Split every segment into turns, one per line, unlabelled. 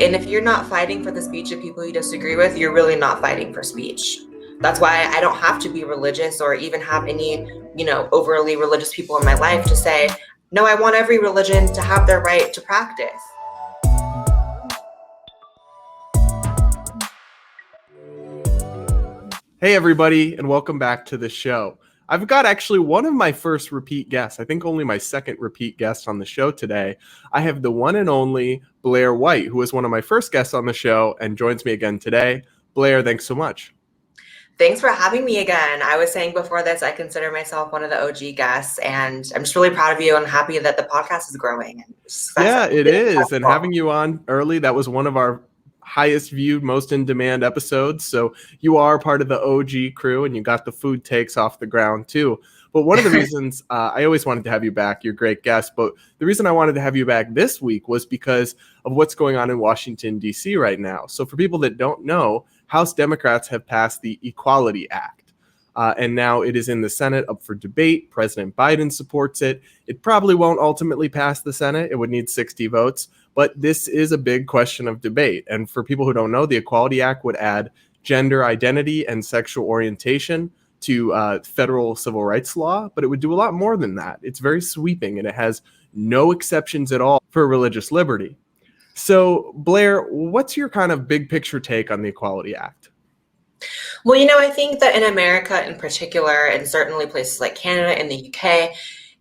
And if you're not fighting for the speech of people you disagree with, you're really not fighting for speech. That's why I don't have to be religious or even have any, overly religious people in my life to say, no, I want every religion to have their right to practice.
Hey, everybody, and welcome back to the show. I've got actually one of my first repeat guests. I think only my second repeat guest on the show today. I have the one and only Blaire White, who was one of my first guests on the show and joins me again today. Blaire, thanks so much.
Thanks for having me again. I was saying before this, I consider myself one of the OG guests, and I'm just really proud of you and happy that the podcast is growing.
Yeah, it is. And having you on early, that was one of our highest viewed, most in demand episodes. So you are part of the OG crew and you got the food takes off the ground too. But one of the reasons I always wanted to have you back, you're a great guest, but the reason I wanted to have you back this week was because of what's going on in Washington, D.C. right now. So for people that don't know, House Democrats have passed the Equality Act. And now it is in the Senate up for debate. President Biden supports it. It probably won't ultimately pass the Senate. It would need 60 votes. But this is a big question of debate. And for people who don't know, the Equality Act would add gender identity and sexual orientation to federal civil rights law. But it would do a lot more than that. It's very sweeping and it has no exceptions at all for religious liberty. So, Blaire, what's your kind of big picture take on the Equality Act?
Well, I think that in America in particular, and certainly places like Canada and the UK,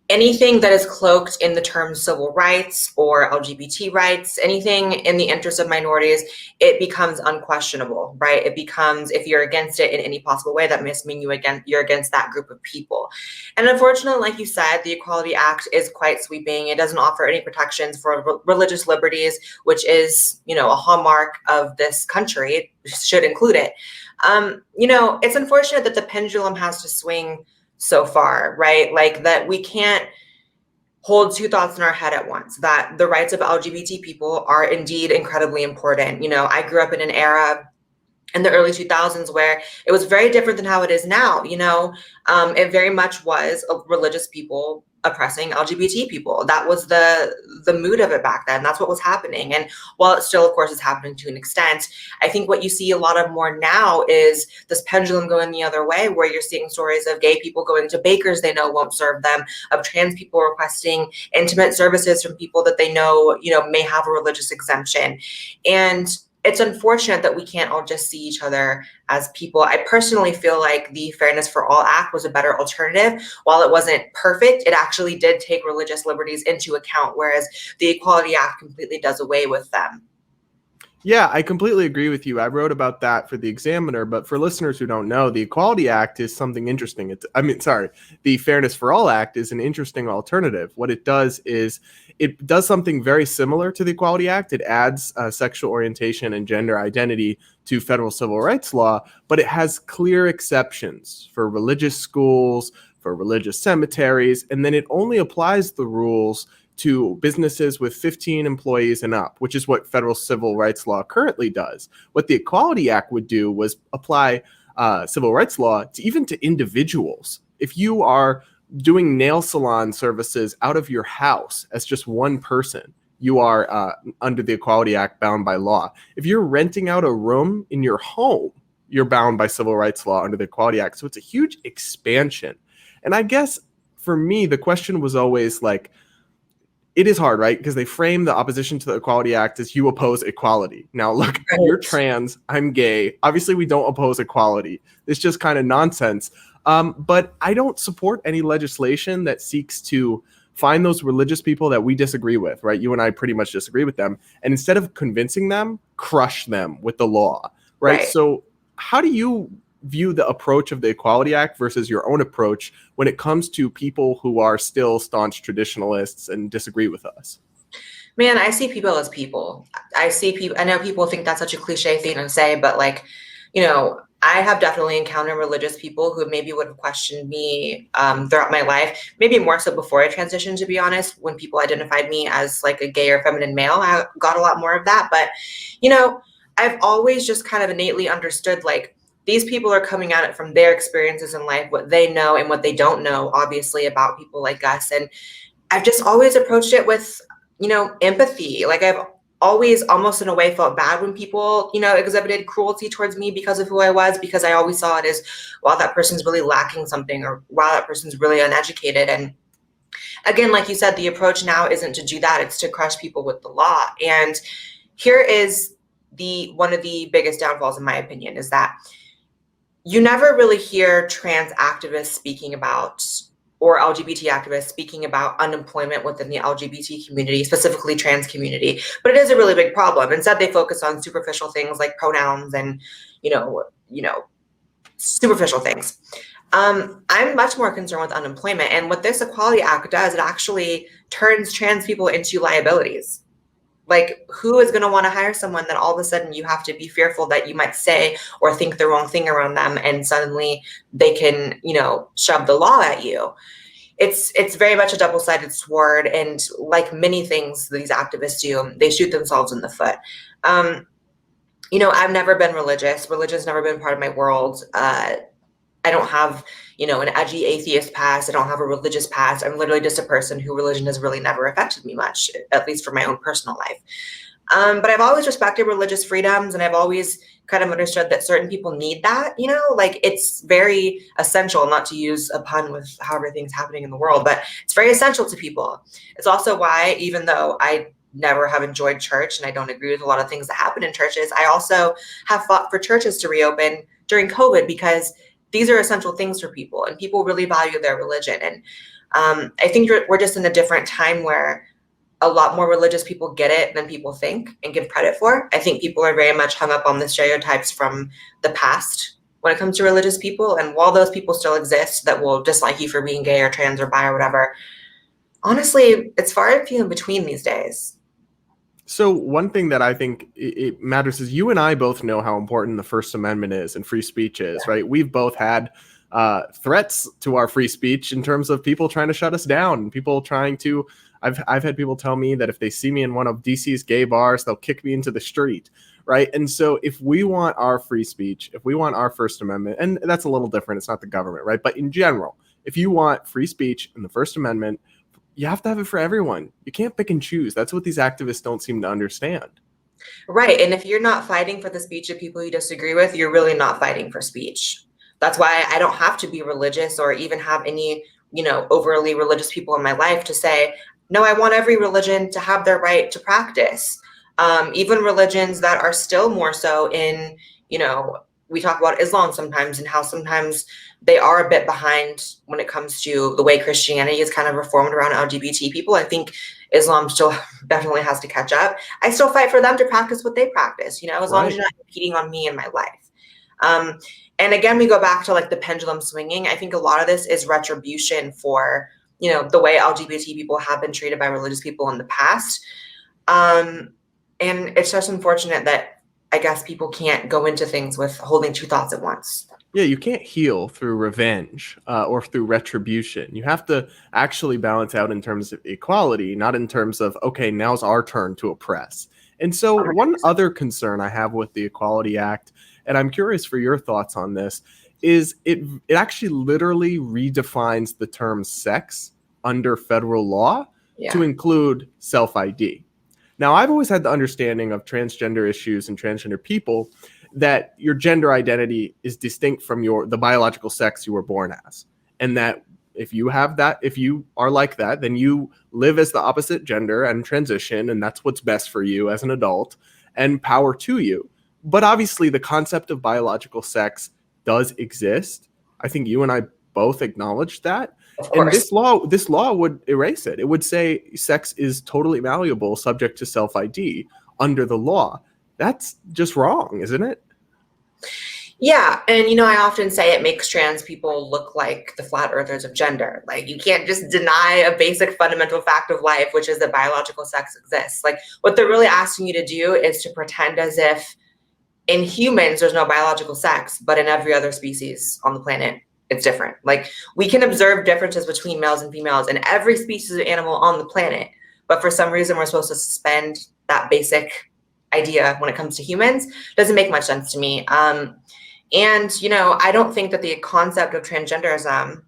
anything that is cloaked in the term civil rights or LGBT rights, anything in the interest of minorities, it becomes unquestionable, right? It becomes, if you're against it in any possible way, that must mean you're against that group of people. And unfortunately, like you said, the Equality Act is quite sweeping. It doesn't offer any protections for religious liberties, which is, a hallmark of this country. It should include it. It's unfortunate that the pendulum has to swing so far, right? Like that we can't hold two thoughts in our head at once, that the rights of LGBT people are indeed incredibly important. I grew up in an era in the early 2000s where it was very different than how it is now. It very much was religious people oppressing LGBT people. That was the mood of it back then. That's what was happening. And while it still, of course, is happening to an extent, I think what you see a lot of more now is this pendulum going the other way, where you're seeing stories of gay people going to bakers they know won't serve them, of trans people requesting intimate services from people that they know, may have a religious exemption. And it's unfortunate that we can't all just see each other as people. I personally feel like the Fairness for All Act was a better alternative. While it wasn't perfect, it actually did take religious liberties into account, whereas the Equality Act completely does away with them.
Yeah, I completely agree with you. I wrote about that for the Examiner, but for listeners who don't know, the Equality Act is something interesting. The Fairness for All Act is an interesting alternative. What it does is it does something very similar to the Equality Act. It adds sexual orientation and gender identity to federal civil rights law, but it has clear exceptions for religious schools, for religious cemeteries, and then it only applies the rules to businesses with 15 employees and up, which is what federal civil rights law currently does. What the Equality Act would do was apply civil rights law to individuals. If you are doing nail salon services out of your house as just one person, you are under the Equality Act bound by law. If you're renting out a room in your home, you're bound by civil rights law under the Equality Act. So it's a huge expansion. And I guess for me, the question was always like, it is hard, right? Because they frame the opposition to the Equality Act as you oppose equality. Now, look, you're trans, I'm gay. Obviously, we don't oppose equality. It's just kind of nonsense. But I don't support any legislation that seeks to find those religious people that we disagree with, right? You and I pretty much disagree with them. And instead of convincing them, crush them with the law, right? So how do you view the approach of the Equality Act versus your own approach when it comes to people who are still staunch traditionalists and disagree with us?
Man, I see people as people. I know people think that's such a cliche thing to say, but I have definitely encountered religious people who maybe would have questioned me throughout my life, maybe more so before I transitioned, to be honest. When people identified me as like a gay or feminine male, I got a lot more of that. But, I've always just kind of innately understood, like, these people are coming at it from their experiences in life, what they know and what they don't know, obviously, about people like us. And I've just always approached it with, empathy. Like, I've always almost in a way felt bad when people, exhibited cruelty towards me because of who I was, because I always saw it as, wow, that person's really lacking something, or wow, that person's really uneducated. And again, like you said, the approach now isn't to do that, it's to crush people with the law. And here is one of the biggest downfalls, in my opinion, is that you never really hear trans activists speaking about, or LGBT activists speaking about, unemployment within the LGBT community, specifically trans community. But it is a really big problem. Instead, they focus on superficial things like pronouns and, superficial things. I'm much more concerned with unemployment. And what this Equality Act does, it actually turns trans people into liabilities. Like, who is going to want to hire someone that all of a sudden you have to be fearful that you might say or think the wrong thing around them, and suddenly they can, shove the law at you? It's very much a double-sided sword, and like many things these activists do, they shoot themselves in the foot. I've never been religious. Religion's never been part of my world. I don't have, an edgy atheist past. I don't have a religious past. I'm literally just a person who religion has really never affected me much, at least for my own personal life. But I've always respected religious freedoms, and I've always kind of understood that certain people need that, like it's very essential, not to use a pun with how everything's happening in the world, but it's very essential to people. It's also why, even though I never have enjoyed church and I don't agree with a lot of things that happen in churches, I also have fought for churches to reopen during COVID, because these are essential things for people, and people really value their religion. And I think we're just in a different time where a lot more religious people get it than people think and give credit for. I think people are very much hung up on the stereotypes from the past when it comes to religious people. And while those people still exist that will dislike you for being gay or trans or bi or whatever, honestly, it's far and few in between these days.
So one thing that I think it matters is you and I both know how important the First Amendment is and free speech is, right? We've both had threats to our free speech in terms of people trying to shut us down, people trying to. I've had people tell me that if they see me in one of DC's gay bars, they'll kick me into the street, right? And so if we want our free speech, if we want our First Amendment, and that's a little different, it's not the government, right? But in general, if you want free speech and the First Amendment, you have to have it for everyone. You can't pick and choose. That's what these activists don't seem to understand.
Right. And if you're not fighting for the speech of people you disagree with, you're really not fighting for speech. That's why I don't have to be religious or even have any, overly religious people in my life to say, no, I want every religion to have their right to practice. Even religions that are still more so in, we talk about Islam sometimes and how sometimes they are a bit behind when it comes to the way Christianity is kind of reformed around LGBT people. I think Islam still definitely has to catch up. I still fight for them to practice what they practice, as long as you're not impeding on me and my life. And again, we go back to like the pendulum swinging. I think a lot of this is retribution for, the way LGBT people have been treated by religious people in the past. And it's just unfortunate that I guess people can't go into things with holding two thoughts at once.
Yeah, you can't heal through revenge or through retribution. You have to actually balance out in terms of equality, not in terms of, okay, now's our turn to oppress. And so one other concern I have with the Equality Act, and I'm curious for your thoughts on this, is it actually literally redefines the term sex under federal law to include self-ID. Now, I've always had the understanding of transgender issues and transgender people that your gender identity is distinct from the biological sex you were born as. And that if you have that, if you are like that, then you live as the opposite gender and transition, and that's what's best for you as an adult, and power to you. But obviously the concept of biological sex does exist. I think you and I both acknowledge that. And this law would erase it. It would say sex is totally malleable, subject to self-ID under the law. That's just wrong, isn't it?
Yeah. And, I often say it makes trans people look like the flat earthers of gender. Like, you can't just deny a basic fundamental fact of life, which is that biological sex exists. Like, what they're really asking you to do is to pretend as if in humans, there's no biological sex, but in every other species on the planet, it's different. Like, we can observe differences between males and females in every species of animal on the planet. But for some reason, we're supposed to suspend that basic idea when it comes to humans. Doesn't make much sense to me. And, I don't think that the concept of transgenderism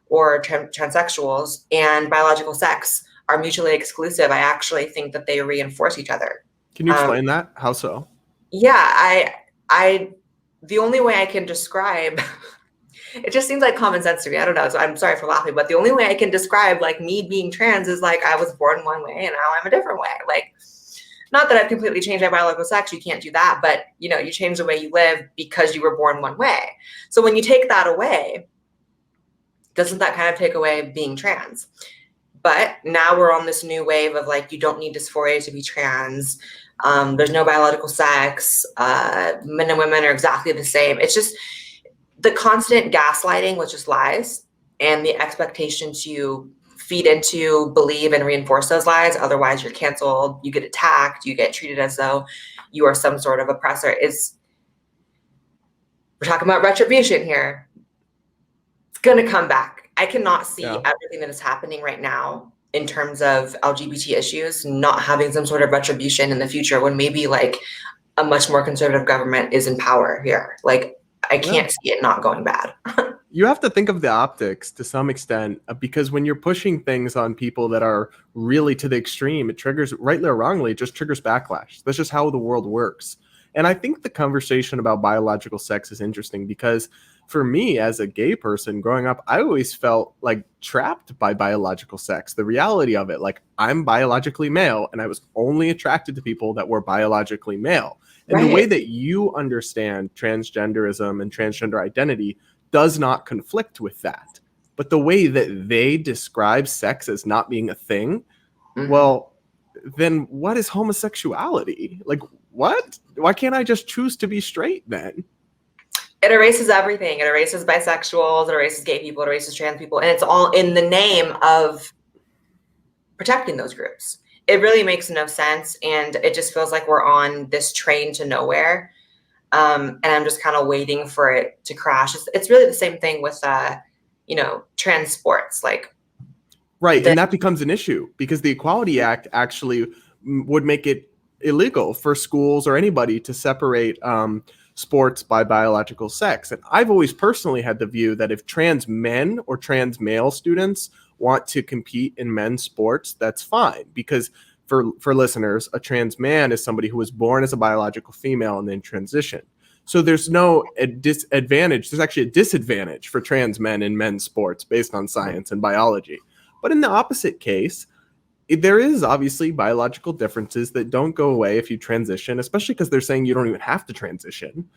or transsexuals and biological sex are mutually exclusive. I actually think that they reinforce each other.
Can you explain that? How so?
Yeah, I, the only way I can describe, it just seems like common sense to me. I don't know. So I'm sorry for laughing, but the only way I can describe like me being trans is like I was born one way and now I'm a different way. Like, not that I've completely changed my biological sex, you can't do that, but you know, you change the way you live because you were born one way. So when you take that away, doesn't that kind of take away being trans? But now we're on this new wave of like, you don't need dysphoria to be trans. There's no biological sex. Men and women are exactly the same. It's just the constant gaslighting, which is lies, and the expectation to feed into, believe, and reinforce those lies. Otherwise, you're canceled, you get attacked, you get treated as though you are some sort of oppressor. We're talking about retribution here. It's going to come back. I cannot see everything that is happening right now in terms of LGBT issues not having some sort of retribution in the future when maybe like a much more conservative government is in power here. Like, I can't see it not going bad.
You have to think of the optics to some extent, because when you're pushing things on people that are really to the extreme, it triggers, rightly or wrongly, it just triggers backlash. That's just how the world works. And I think the conversation about biological sex is interesting because for me as a gay person growing up, I always felt like trapped by biological sex. The reality of it, like I'm biologically male and I was only attracted to people that were biologically male. And the way that you understand transgenderism and transgender identity does not conflict with that. But the way that they describe sex as not being a thing, well, then what is homosexuality? Like, what? Why can't I just choose to be straight then?
It erases everything. It erases bisexuals, it erases gay people, it erases trans people, and it's all in the name of protecting those groups. It really makes no sense, and it just feels like we're on this train to nowhere. And I'm just kind of waiting for it to crash. It's really the same thing with, trans sports. Like,
right, and that becomes an issue because the Equality Act actually would make it illegal for schools or anybody to separate sports by biological sex. And I've always personally had the view that if trans men or trans male students want to compete in men's sports, that's fine. Because for listeners, a trans man is somebody who was born as a biological female and then transitioned. So there's no disadvantage. There's actually a disadvantage for trans men in men's sports based on science and biology. But in the opposite case, there is obviously biological differences that don't go away if you transition, especially because they're saying you don't even have to transition.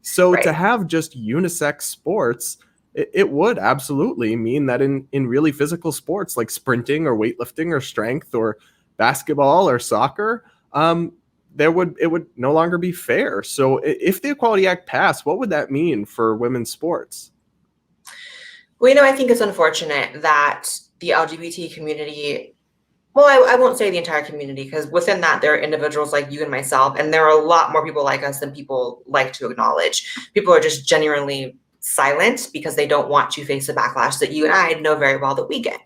So to have just unisex sports, it would absolutely mean that in really physical sports like sprinting or weightlifting or strength or basketball or soccer, it would no longer be fair. So if the Equality Act passed, what would that mean for women's sports?
Well, I think it's unfortunate that the LGBT community, well, I won't say the entire community, because within that, there are individuals like you and myself, and there are a lot more people like us than people like to acknowledge. People are just genuinely silent because they don't want to face the backlash that you and I know very well that we get.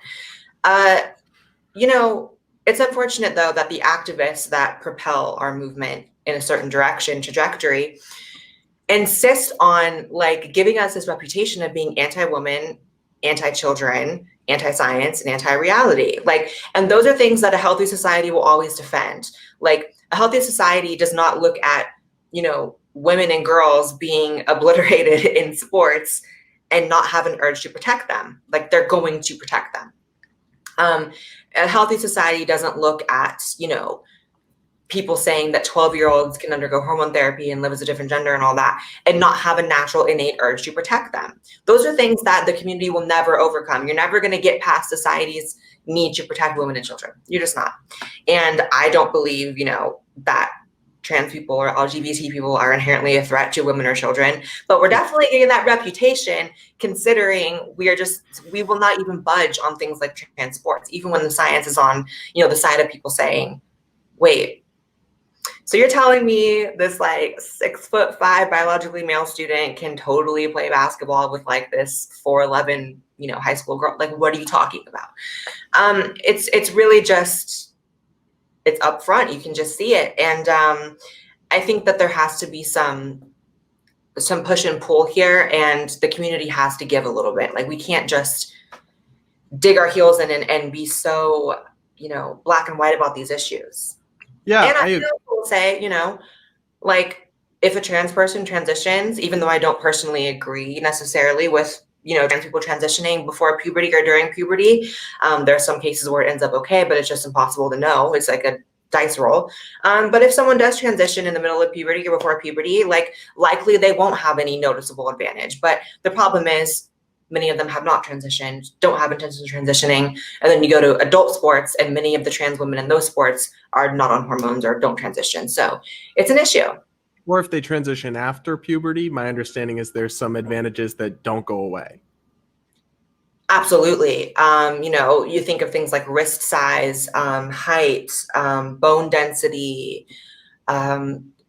It's unfortunate, though, that the activists that propel our movement in a certain trajectory, insist on like giving us this reputation of being anti-woman, anti-children, anti-science, and anti-reality. Like, and those are things that a healthy society will always defend. Like, a healthy society does not look at, women and girls being obliterated in sports and not have an urge to protect them. Like, they're going to protect them. A healthy society doesn't look at, people saying that 12-year-olds can undergo hormone therapy and live as a different gender and all that, and not have a natural innate urge to protect them. Those are things that the community will never overcome. You're never going to get past society's need to protect women and children. You're just not. And I don't believe, that trans people or LGBT people are inherently a threat to women or children, but we're definitely getting that reputation considering we will not even budge on things like trans sports, even when the science is on, the side of people saying, wait, so you're telling me this like 6'5" biologically male student can totally play basketball with like this 4'11", high school girl? Like, what are you talking about? It's really just, it's upfront. You can just see it. And I think that there has to be some push and pull here, and the community has to give a little bit. Like, we can't just dig our heels in and be so, black and white about these issues.
Yeah,
And I will say, like if a trans person transitions, even though I don't personally agree necessarily with, trans people transitioning before puberty or during puberty, there are some cases where it ends up okay, but it's just impossible to know. It's like a dice roll. But if someone does transition in the middle of puberty or before puberty, like likely they won't have any noticeable advantage. But the problem is many of them have not transitioned, don't have intentions of transitioning. And then you go to adult sports and many of the trans women in those sports are not on hormones or don't transition. So it's an issue.
Or if they transition after puberty, my understanding is there's some advantages that don't go away.
Absolutely. You think of things like wrist size, height, bone density,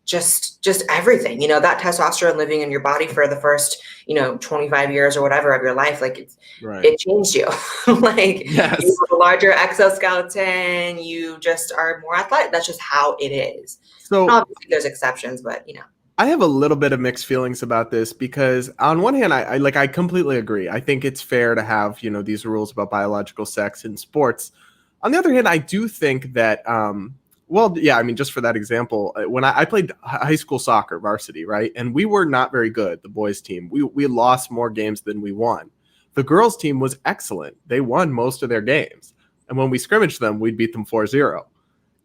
just everything, that testosterone living in your body for the first, 25 years or whatever of your life, like it changed you. Like
yes.
You have a larger exoskeleton, you just are more athletic. That's just how it is.
So
obviously there's exceptions, but
I have a little bit of mixed feelings about this because on one hand, I completely agree. I think it's fair to have, these rules about biological sex in sports. On the other hand, I do think that, just for that example, when I played high school soccer varsity, right? And we were not very good, the boys team. We lost more games than we won. The girls team was excellent. They won most of their games. And when we scrimmaged them, we'd beat them 4-0.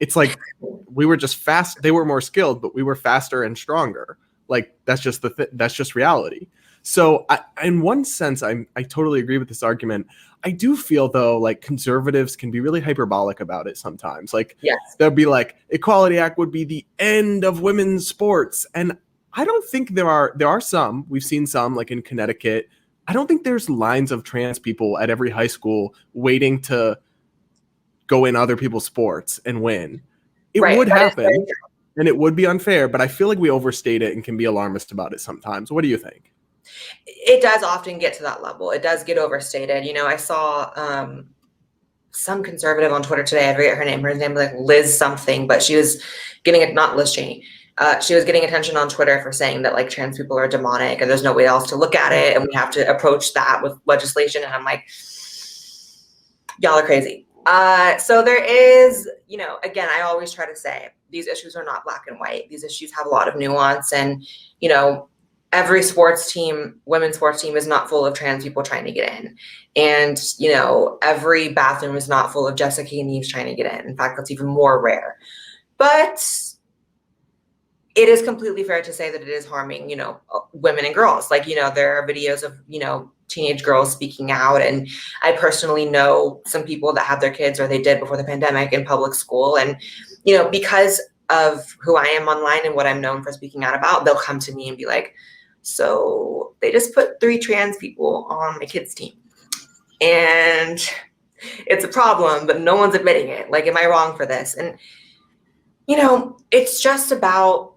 It's like we were just fast. They were more skilled, but we were faster and stronger. Like that's just that's just reality. So in one sense, I totally agree with this argument. I do feel though, like conservatives can be really hyperbolic about it sometimes. Like they'll be like, Equality Act would be the end of women's sports. And I don't think there are some, we've seen some like in Connecticut. I don't think there's lines of trans people at every high school waiting to go in other people's sports and win. It would happen and it would be unfair, but I feel like we overstate it and can be alarmist about it sometimes. What do you think?
It does often get to that level. It does get overstated. I saw some conservative on Twitter today. I forget her name. Her name was like Liz something, but she was getting it, not Liz Cheney. She was getting attention on Twitter for saying that like trans people are demonic and there's no way else to look at it. And we have to approach that with legislation. And I'm like, y'all are crazy. So there is, again, I always try to say these issues are not black and white. These issues have a lot of nuance and, every sports team, women's sports team is not full of trans people trying to get in. And, every bathroom is not full of Jessica and Eve's trying to get in. In fact, that's even more rare. But it is completely fair to say that it is harming, women and girls. Like, there are videos of, teenage girls speaking out. And I personally know some people that have their kids, or they did before the pandemic, in public school. And, because of who I am online and what I'm known for speaking out about, they'll come to me and be like, so they just put 3 trans people on my kids' team. And it's a problem, but no one's admitting it. Like, am I wrong for this? And, it's just about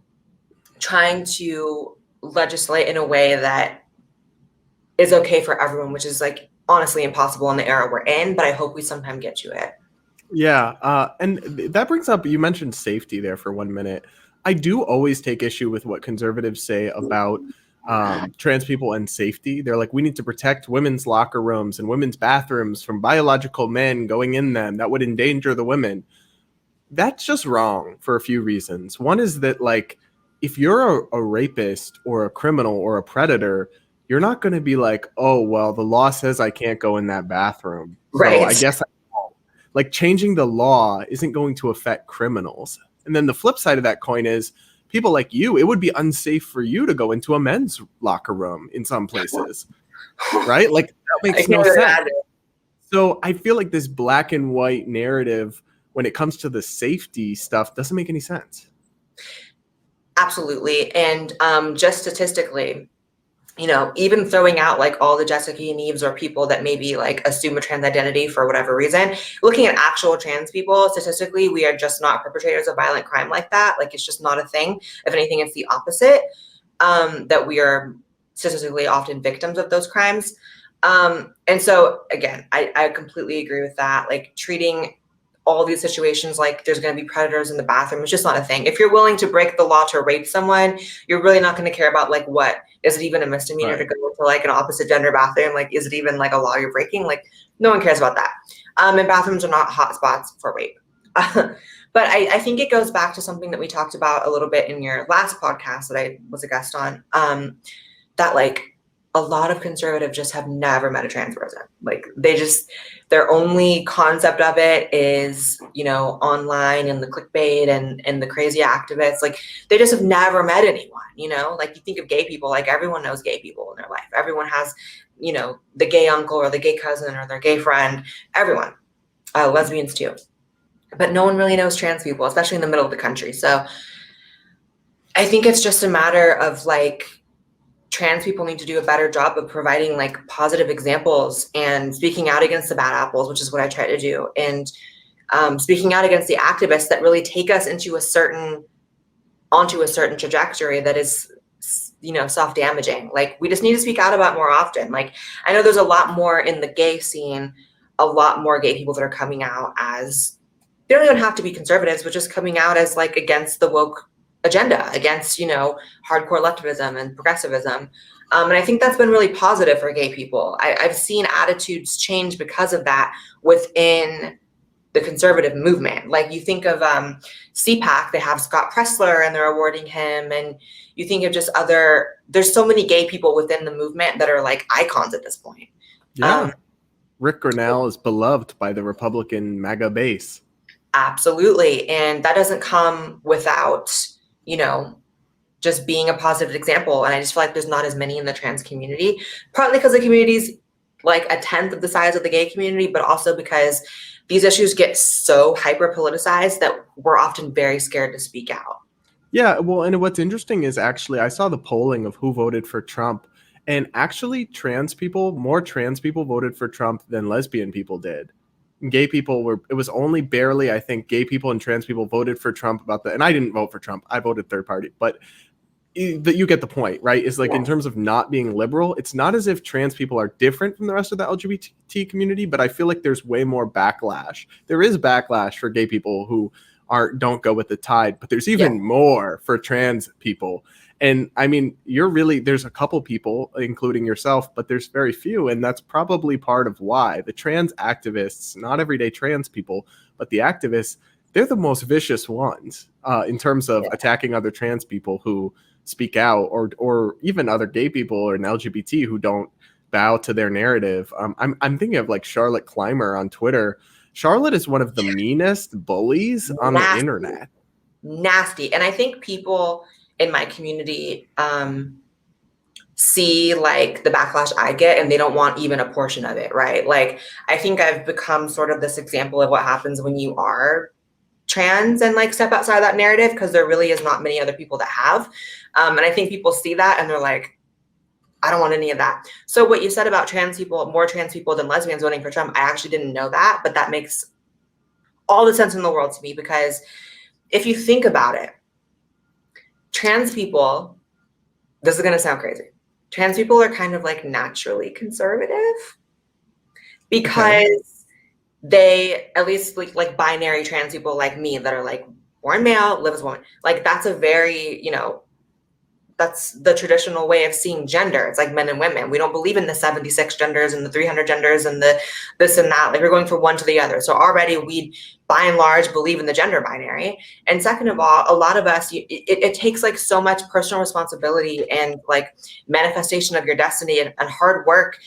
trying to legislate in a way that is okay for everyone, which is like honestly impossible in the era we're in, but I hope we sometime get to it.
Yeah. And that brings up, you mentioned safety there for 1 minute. I do always take issue with what conservatives say about trans people and safety. They're like, we need to protect women's locker rooms and women's bathrooms from biological men going in them. That would endanger the women. That's just wrong for a few reasons. One is that, like, if you're a rapist or a criminal or a predator, you're not going to be like, oh, well, the law says I can't go in that bathroom.
Right.
So I guess like changing the law isn't going to affect criminals. And then the flip side of that coin is people like you, it would be unsafe for you to go into a men's locker room in some places, right? Like that makes no sense. So I feel like this black and white narrative when it comes to the safety stuff doesn't make any sense.
Absolutely. And just statistically, even throwing out like all the Jessica and Eves or people that maybe like assume a trans identity for whatever reason, looking at actual trans people, statistically, we are just not perpetrators of violent crime like that. Like it's just not a thing. If anything, it's the opposite, that we are statistically often victims of those crimes. And so again, I completely agree with that. Like treating all these situations like there's going to be predators in the bathroom. It's just not a thing. If you're willing to break the law to rape someone, you're really not going to care about like what is it even a misdemeanor to go into like an opposite gender bathroom? Like, is it even like a law you're breaking? Like, no one cares about that. And bathrooms are not hot spots for rape. But I think it goes back to something that we talked about a little bit in your last podcast that I was a guest on, that like a lot of conservatives just have never met a trans person. Like their only concept of it is, online and the clickbait and the crazy activists. Like they just have never met anyone, like you think of gay people, like everyone knows gay people in their life. Everyone has, the gay uncle or the gay cousin or their gay friend, everyone, lesbians too. But no one really knows trans people, especially in the middle of the country. So I think it's just a matter of like, trans people need to do a better job of providing like positive examples and speaking out against the bad apples, which is what I try to do. And speaking out against the activists that really take us onto a certain trajectory that is, self-damaging. Like we just need to speak out about more often. Like I know there's a lot more in the gay scene, a lot more gay people that are coming out as, they don't even have to be conservatives, but just coming out as like against the woke agenda, against, hardcore leftivism and progressivism. And I think that's been really positive for gay people. I've seen attitudes change because of that within the conservative movement. Like you think of CPAC, they have Scott Pressler and they're awarding him. And you think of just there's so many gay people within the movement that are like icons at this point.
Yeah. Rick Grinnell is beloved by the Republican MAGA base.
Absolutely. And that doesn't come without, just being a positive example. And I just feel like there's not as many in the trans community, partly because the community's like a tenth of the size of the gay community, but also because these issues get so hyper politicized that we're often very scared to speak out.
Yeah. Well, and what's interesting is actually I saw the polling of who voted for Trump, and actually more trans people voted for Trump than lesbian people did. Gay people it was only barely, I think, gay people and trans people voted for Trump and I didn't vote for Trump. I voted third party, but you get the point, right? It's like, in terms of not being liberal, it's not as if trans people are different from the rest of the LGBT community, but I feel like there's way more backlash. There is backlash for gay people who don't go with the tide, but there's even more for trans people. And I mean, there's a couple people, including yourself, but there's very few. And that's probably part of why the trans activists, not everyday trans people, but the activists, they're the most vicious ones in terms of attacking other trans people who speak out, or even other gay people or an LGBT who don't bow to their narrative. I'm thinking of like Charlotte Clymer on Twitter. Charlotte is one of the meanest bullies on the internet.
Nasty. And I think people in my community see like the backlash I get and they don't want even a portion of it, right? Like I think I've become sort of this example of what happens when you are trans and like step outside that narrative, because there really is not many other people that have. And I think people see that and they're like, I don't want any of that. So what you said about trans people, more trans people than lesbians voting for Trump, I actually didn't know that, but that makes all the sense in the world to me, because if you think about it, trans people, this is going to sound crazy. Trans people are kind of like naturally conservative because they, at least like binary trans people like me that are like born male, live as a woman, like that's a very, that's the traditional way of seeing gender. It's like men and women. We don't believe in the 76 genders and the 300 genders and the this and that. Like we're going from one to the other. So already we, by and large, believe in the gender binary. And second of all, a lot of us, it takes like so much personal responsibility and like manifestation of your destiny and hard work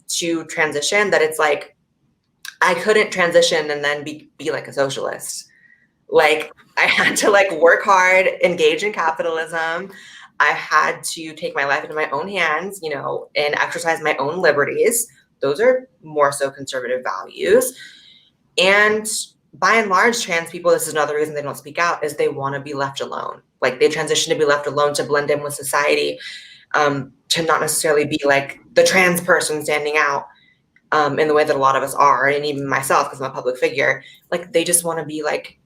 to transition, that it's like, I couldn't transition and then be like a socialist. Like I had to like work hard, engage in capitalism. I had to take my life into my own hands, and exercise my own liberties. Those are more so conservative values. And by and large, trans people, this is another reason they don't speak out, is they want to be left alone. Like they transition to be left alone, to blend in with society, to not necessarily be like the trans person standing out in the way that a lot of us are. And even myself, because I'm a public figure, like they just want to be like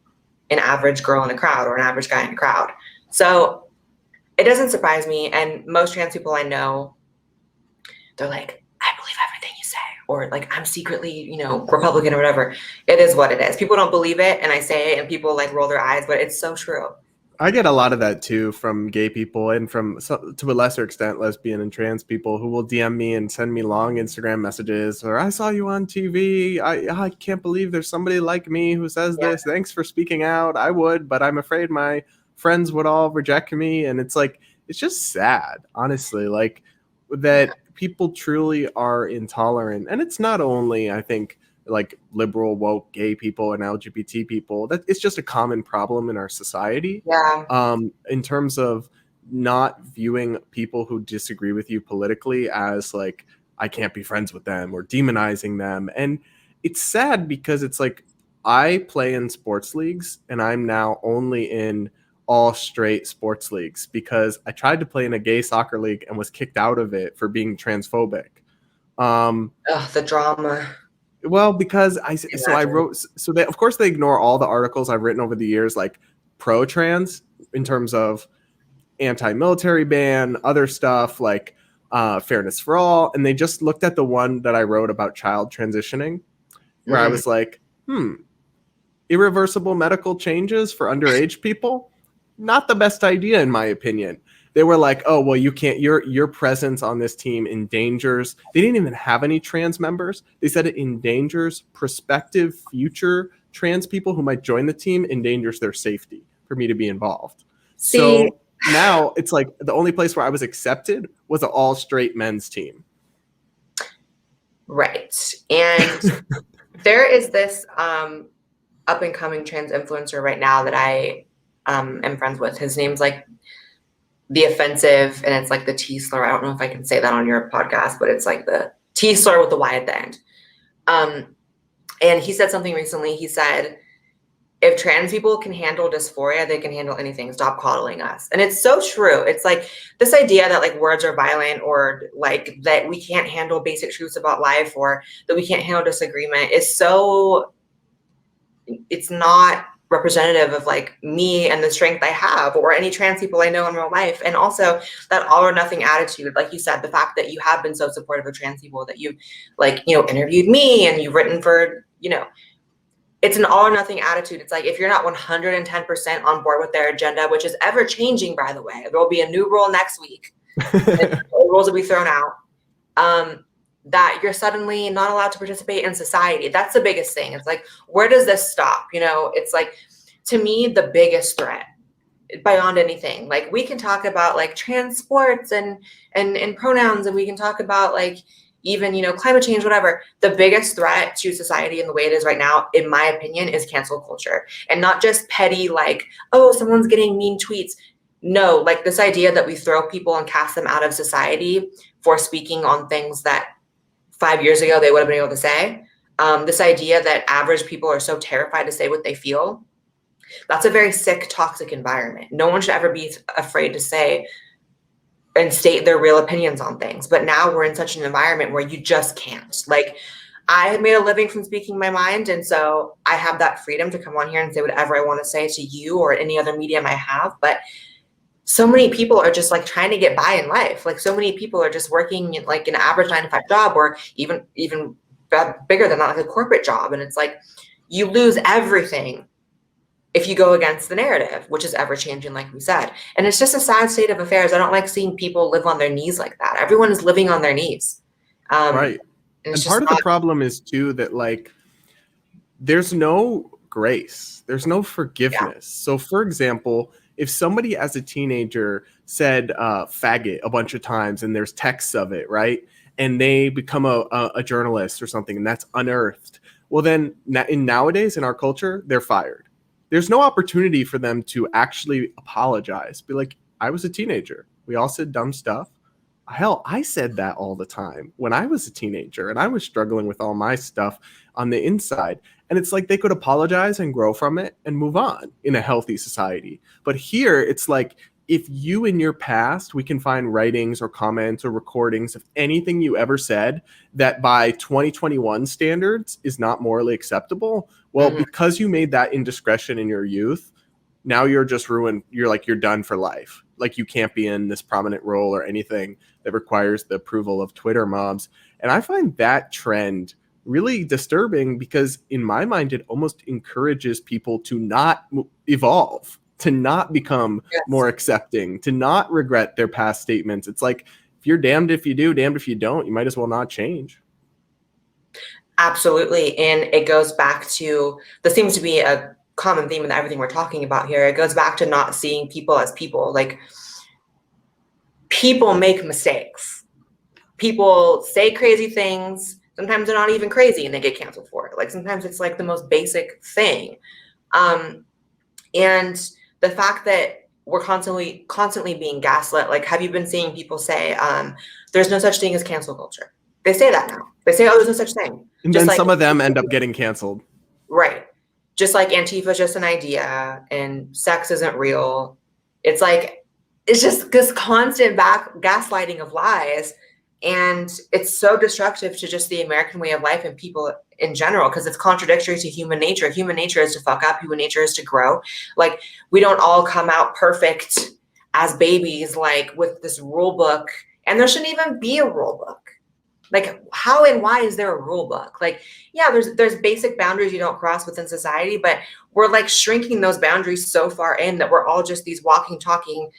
an average girl in a crowd or an average guy in a crowd. So it doesn't surprise me. And most trans people I know, they're like, I believe everything you say, or like, I'm secretly, Republican or whatever. It is what it is. People don't believe it. And I say it and people like roll their eyes, but it's so true.
I get a lot of that too from gay people and from, to a lesser extent, lesbian and trans people who will DM me and send me long Instagram messages, or I saw you on TV. I can't believe there's somebody like me who says
Yeah.
this. Thanks for speaking out. I would, but I'm afraid my friends would all reject me. And it's like, it's just sad, honestly, like
Yeah.
that people truly are intolerant. And it's not only, I think, like liberal woke gay people and LGBT people, that it's just a common problem in our society,
Yeah.
in terms of not viewing people who disagree with you politically as like, I can't be friends with them, or demonizing them. And it's sad because it's like, I play in sports leagues and I'm now only in all straight sports leagues because I tried to play in a gay soccer league and was kicked out of it for being transphobic. um,
Ugh, the drama.
well, because I
Imagine.
wrote, so they, of course they ignore all the articles I've written over the years, like pro trans, in terms of anti-military ban, other stuff like fairness for all, and they just looked at the one that I wrote about child transitioning, where I
Mm.
was like, irreversible medical changes for underage people, not the best idea in my opinion. They were like, oh well, you can't, your presence on this team endangers, they didn't even have any trans members, they said it endangers prospective future trans people who might join the team, endangers their safety for me to be involved.
See,
So now it's like the only place where I was accepted was an all straight men's team.
right. And there is this up and coming trans influencer right now that I am friends with. His name's like The Offensive, and it's like the T slur. I don't know if I can say that on your podcast, but it's like the T slur with the Y at the end. And he said something recently. He said, if trans people can handle dysphoria, they can handle anything. Stop coddling us. And it's so true. It's like this idea that like words are violent, or like that we can't handle basic truths about life, or that we can't handle disagreement is so, it's not representative of like me and the strength I have, or any trans people I know in real life. And also that all or nothing attitude, like you said, the fact that you have been so supportive of trans people, that you like, interviewed me and you've written for, it's an all or nothing attitude. It's like, if you're not 110% on board with their agenda, which is ever changing, by the way, there will be a new rule next week. Rules will be thrown out. That you're suddenly not allowed to participate in society. That's the biggest thing. It's like, where does this stop? It's like, to me, the biggest threat beyond anything. Like, we can talk about like trans sports and pronouns, and we can talk about like even, climate change, whatever. The biggest threat to society in the way it is right now, in my opinion, is cancel culture. And not just petty, like, oh, someone's getting mean tweets. No, like this idea that we throw people and cast them out of society for speaking on things that 5 years ago they would have been able to say. This idea that average people are so terrified to say what they feel. That's a very sick, toxic environment. No one should ever be afraid to say and state their real opinions on things. But now we're in such an environment where you just can't. Like, I have made a living from speaking my mind, and so I have that freedom to come on here and say whatever I want to say to you or any other medium I have. But so many people are just like trying to get by in life. Like, so many people are just working in like an average 9-to-5 job, or even bigger than that, like a corporate job. And it's like, you lose everything if you go against the narrative, which is ever changing, like we said. And it's just a sad state of affairs. I don't like seeing people live on their knees like that. Everyone is living on their knees.
Right. And part of the problem is too that like there's no grace, there's no forgiveness. Yeah. So for example, if somebody as a teenager said faggot a bunch of times and there's texts of it, right, and they become a journalist or something and that's unearthed, well then nowadays in our culture, they're fired. There's no opportunity for them to actually apologize. Be like, I was a teenager. We all said dumb stuff. Hell, I said that all the time when I was a teenager and I was struggling with all my stuff on the inside. And it's like they could apologize and grow from it and move on in a healthy society. But here it's like, if you in your past, we can find writings or comments or recordings of anything you ever said that by 2021 standards is not morally acceptable. Well, because you made that indiscretion in your youth, now you're just ruined. You're done for life. Like you can't be in this prominent role or anything that requires the approval of Twitter mobs. And I find that trend really disturbing because in my mind, it almost encourages people to not evolve. to not become
Yes.
more accepting, to not regret their past statements. It's like, if you're damned if you do, damned if you don't, you might as well not change.
Absolutely. And it goes back to, this seems to be a common theme in everything we're talking about here. It goes back to not seeing people as people. Like, people make mistakes. People say crazy things. Sometimes they're not even crazy and they get canceled for it. Like, sometimes it's like the most basic thing. And the fact that we're constantly being gaslit. Like, have you been seeing people say, there's no such thing as cancel culture? They say that now. They say, oh, there's no such thing.
And
Just
then
like,
some of them end up getting canceled.
right. Just like Antifa is just an idea and sex isn't real. It's like, it's just this constant gaslighting of lies. And it's so destructive to just the American way of life and people in general, because it's contradictory to human nature. Human nature is to fuck up. Human nature is to grow. Like, we don't all come out perfect as babies, like with this rule book. And there shouldn't even be a rule book. Like, how and why is there a rule book? Like, yeah, there's basic boundaries you don't cross within society, but we're like shrinking those boundaries so far in that we're all just these walking, talking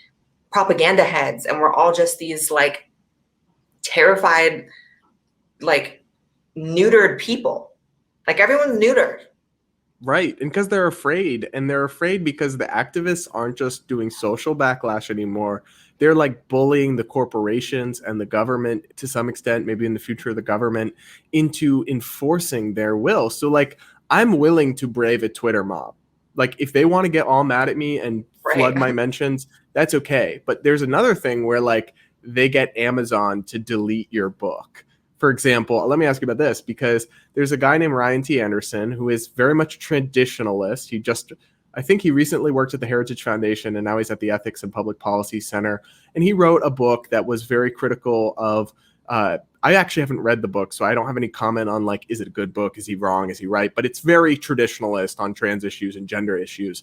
propaganda heads, and we're all just these like terrified, like neutered people. Like, everyone's neutered.
Right. And because they're afraid, and they're afraid because the activists aren't just doing social backlash anymore. They're like bullying the corporations and the government to some extent, maybe in the future, the government, into enforcing their will. So like, I'm willing to brave a Twitter mob. Like, if they want to get all mad at me and flood my mentions, that's okay. But there's another thing where like they get Amazon to delete your book. For example, let me ask you about this, because there's a guy named Ryan T. Anderson who is very much traditionalist. I think he recently worked at the Heritage Foundation, and now he's at the Ethics and Public Policy Center. And he wrote a book that was very critical of, I actually haven't read the book, so I don't have any comment on like, is it a good book? Is he wrong? Is he right? But it's very traditionalist on trans issues and gender issues,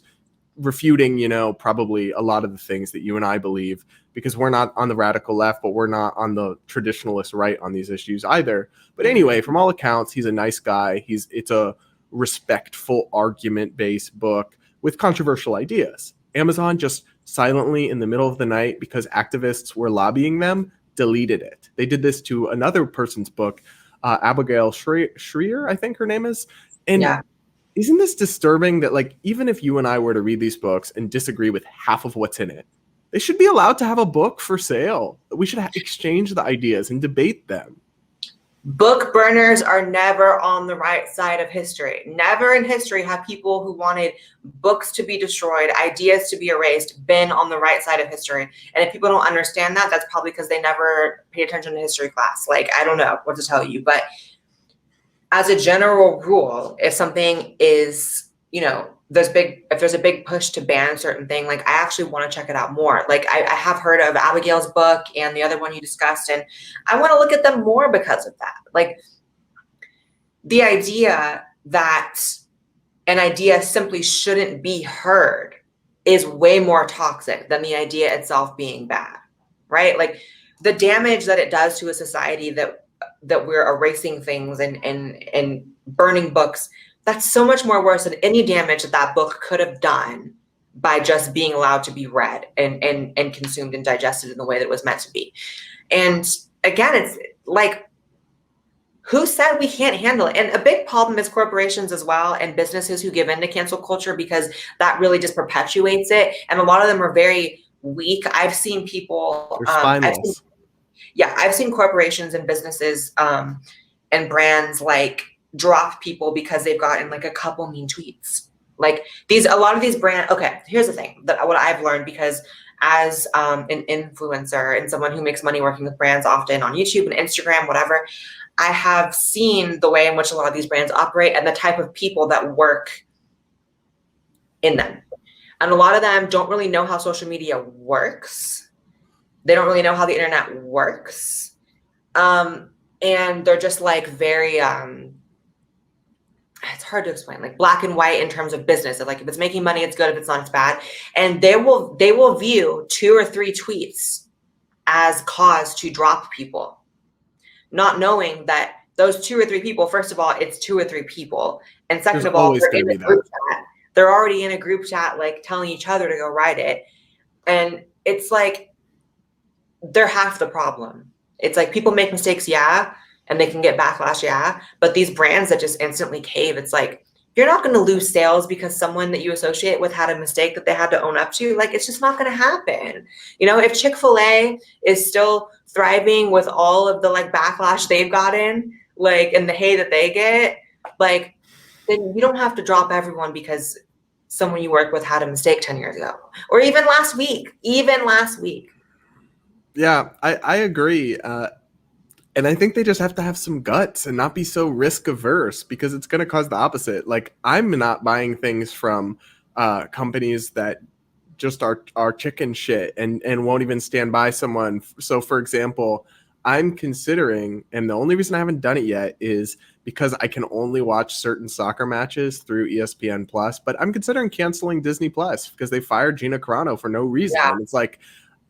refuting, probably a lot of the things that you and I believe, because we're not on the radical left, but we're not on the traditionalist right on these issues either. But anyway, from all accounts, he's a nice guy. It's a respectful, argument-based book with controversial ideas. Amazon just silently in the middle of the night, because activists were lobbying them, deleted it. They did this to another person's book, Abigail Shrier, I think her name is. And yeah. Isn't this disturbing that, like, even if you and I were to read these books and disagree with half of what's in it, they should be allowed to have a book for sale. We should exchange the ideas and debate them.
Book burners are never on the right side of history. Never in history have people who wanted books to be destroyed, ideas to be erased, been on the right side of history. And if people don't understand that, that's probably because they never paid attention to history class. Like, I don't know what to tell you, as a general rule, if something is, if there's a big push to ban a certain thing, like, I actually want to check it out more. Like, I have heard of Abigail's book and the other one you discussed, and I want to look at them more because of that. Like, the idea that an idea simply shouldn't be heard is way more toxic than the idea itself being bad, right? Like, the damage that it does to a society that we're erasing things and burning books, that's so much more worse than any damage that book could have done by just being allowed to be read and consumed and digested in the way that it was meant to be. And again, it's like, who said we can't handle it? And a big problem is corporations as well, and businesses who give in to cancel culture, because that really just perpetuates it. And a lot of them are very weak. I've seen people, I've seen corporations and businesses and brands like drop people because they've gotten like a couple mean tweets. Like, a lot of these brands. Okay, here's the thing what I've learned, because as an influencer and someone who makes money working with brands often on YouTube and Instagram, whatever, I have seen the way in which a lot of these brands operate and the type of people that work in them. And a lot of them don't really know how social media works. They don't really know how the internet works. And they're just like very, it's hard to explain, like black and white in terms of business. Like, if it's making money, it's good. If it's not, it's bad. And they will view 2 or 3 tweets as cause to drop people, not knowing that those 2 or 3 people, first of all, it's 2 or 3 people. And second of all, they're in a group chat they're already in a group chat, like telling each other to go write it. And it's like, they're half the problem. It's like people make mistakes, yeah, and they can get backlash, yeah. But these brands that just instantly cave, it's like, you're not going to lose sales because someone that you associate with had a mistake that they had to own up to. Like, it's just not going to happen. You know, if Chick-fil-A is still thriving with all of the like backlash they've gotten, like, and the hate that they get, like, then you don't have to drop everyone because someone you work with had a mistake 10 years ago, or even last week.
Yeah, I agree. And I think they just have to have some guts and not be so risk averse, because it's going to cause the opposite. Like, I'm not buying things from companies that just are chicken shit and won't even stand by someone. So, for example, I'm considering, and the only reason I haven't done it yet is because I can only watch certain soccer matches through ESPN Plus, but I'm considering canceling Disney Plus because they fired Gina Carano for no reason.
Yeah.
And it's like,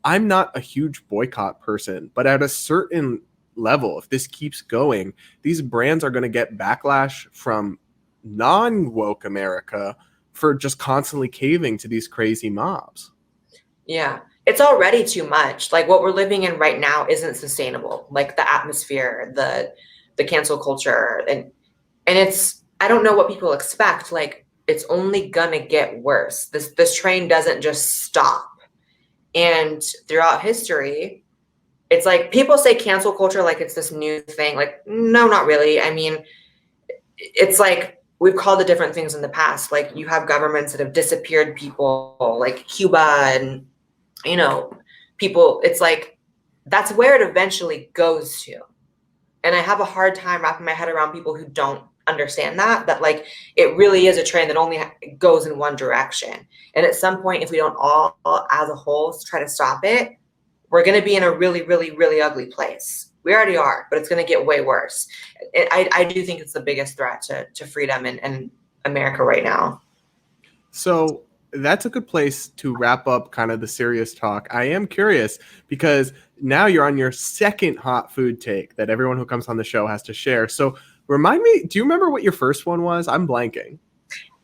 I'm not a huge boycott person, but at a certain level, if this keeps going, these brands are going to get backlash from non-woke America for just constantly caving to these crazy mobs.
Yeah, it's already too much. Like, what we're living in right now isn't sustainable. Like, the atmosphere, the cancel culture, and it's, I don't know what people expect. Like, it's only gonna get worse. This train doesn't just stop. And throughout history, it's like people say cancel culture like it's this new thing. Like, no, not really. I mean, it's like we've called it different things in the past. Like, you have governments that have disappeared people, like Cuba, and you know, people. It's like that's where it eventually goes to. And I have a hard time wrapping my head around people who don't understand that like it really is a train that only goes in one direction. And at some point, if we don't all as a whole try to stop it, we're going to be in a really, really, really ugly place. We already are, but it's going to get way worse. I do think it's the biggest threat to freedom in America right now.
So that's a good place to wrap up kind of the serious talk. I am curious because now you're on your second hot food take that everyone who comes on the show has to share. So remind me, do you remember what your first one was? I'm blanking.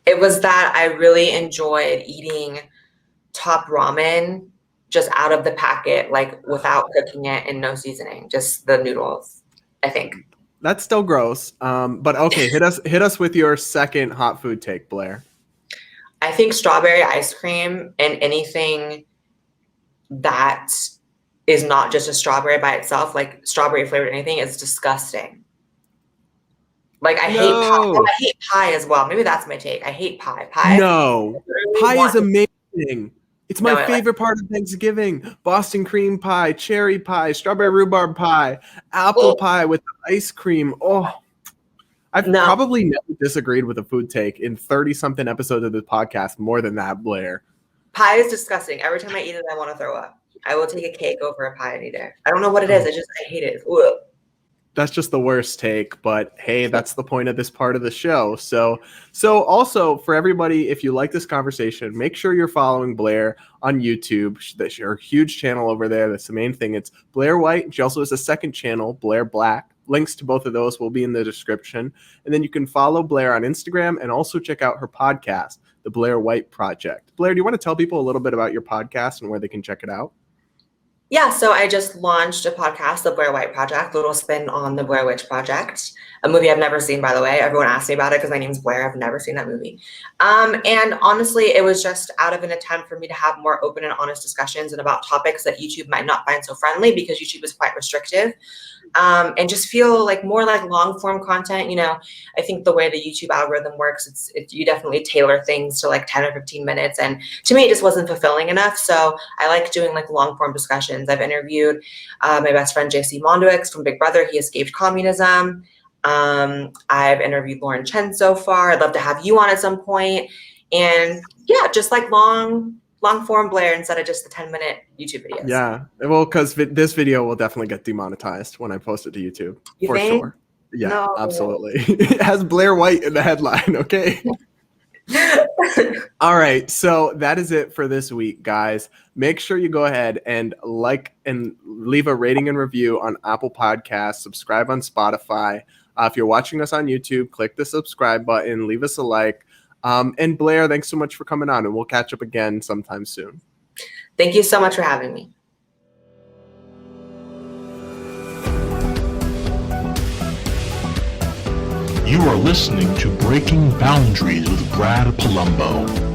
It was that I really enjoyed eating top ramen just out of the packet, like without cooking it and no seasoning, just the noodles, I think.
That's still gross. But okay, hit us with your second hot food take, Blaire.
I think strawberry ice cream and anything that is not just a strawberry by itself, like strawberry flavored anything, is disgusting. Like, I hate pie. I hate pie as well. Maybe that's my take. I hate pie.
No, pie is amazing. It's my favorite part of Thanksgiving. Boston cream pie, cherry pie, strawberry rhubarb pie, apple pie with ice cream. Oh, I've probably never disagreed with a food take in 30-something episodes of this podcast more than that, Blaire.
Pie is disgusting. Every time I eat it, I want to throw up. I will take a cake over a pie any day. I don't know what it is. I hate it. Ugh.
That's just the worst take, but hey, that's the point of this part of the show. So also for everybody, if you like this conversation, make sure you're following Blaire on YouTube. That's your huge channel over there. That's the main thing. It's Blaire White. She also has a second channel, Blaire Black. Links to both of those will be in the description. And then you can follow Blaire on Instagram and also check out her podcast, The Blaire White Project. Blaire, do you want to tell people a little bit about your podcast and where they can check it out?
Yeah, so I just launched a podcast, The Blaire White Project, a little spin on The Blaire Witch Project, a movie I've never seen, by the way. Everyone asks me about it because my name's Blaire. I've never seen that movie. And honestly, it was just out of an attempt for me to have more open and honest discussions and about topics that YouTube might not find so friendly because YouTube is quite restrictive. And just feel like more like long form content. You know, I think the way the YouTube algorithm works, it's you definitely tailor things to like 10 or 15 minutes. And to me, it just wasn't fulfilling enough. So I like doing like long form discussions. I've interviewed my best friend, JC Mondowicz from Big Brother. He escaped communism. I've interviewed Lauren Chen so far. I'd love to have you on at some point. And yeah, just like long form Blaire instead of just the 10-minute YouTube videos.
Yeah, well, because this video will definitely get demonetized when I post it to YouTube.
You
for
think?
Sure. Yeah, absolutely. It has Blaire White in the headline, okay? All right, so that is it for this week, guys. Make sure you go ahead and like and leave a rating and review on Apple Podcasts, subscribe on Spotify. If you're watching us on YouTube, click the subscribe button, leave us a like. And Blaire, thanks so much for coming on, and we'll catch up again sometime soon.
Thank you so much for having me.
You are listening to Breaking Boundaries with Brad Palumbo.